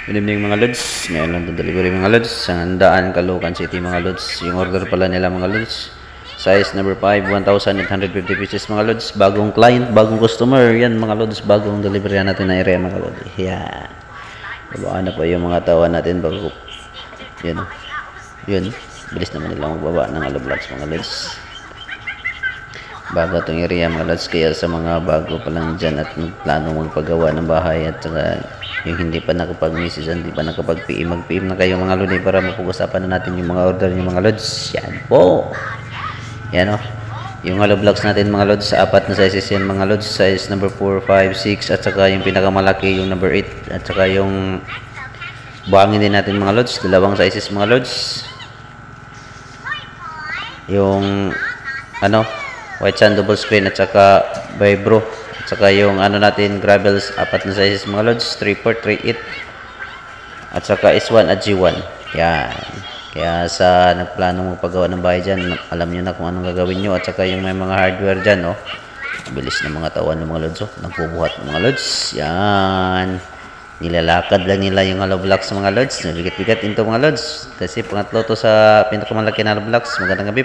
Good evening mga lods. Ngayon lang itong delivery mga lods. Sa Handaan, Caloocan City mga lods. Yung order pala nila mga lods. Size number 5, 1,850 pieces mga lods. Bagong client, bagong customer. Yan mga lods. Bagong delivery natin na area mga lods. Yan. Babaan na po yung mga tawa natin bago. Yun. Yun. Bilis naman nila magbaba ng aloblogs mga lods. Bago itong area mga lods. Kaya sa mga bago pa lang dyan at plano magpagawa ng bahay at saka yung hindi pa nakapag-message, hindi pa nakapag-PM, mag-PM na kayo mga lods para mapag-usapan na natin yung mga order yung mga lods. Yan po. Yan o. Yung aloblogs natin mga lods, sa apat na sizes yan mga lods. Size number 4, 5, 6 at saka yung pinakamalaki yung number 8 at saka yung buhangin din natin mga lods. Dalawang sizes mga lods. Yung ano, white sand double screen at saka vibro. At saka yung ano natin, gravels, apat na sizes mga lods, 3-4, 3-8. At saka S1 at G1. Yan. Kaya sa nagplano magpagawa ng bahay dyan, alam nyo na kung anong gagawin nyo. At saka yung may mga hardware dyan, oh. Bilis na mga tawan ng mga lods, oh. Nagbubuhat ng mga lods. Yan. Nilalakad lang nila yung aloblogs sa mga lods. Bigat-bigat into mga lods. Kasi pangatlo to sa pinakamalaki na aloblogs. Magandang gabi.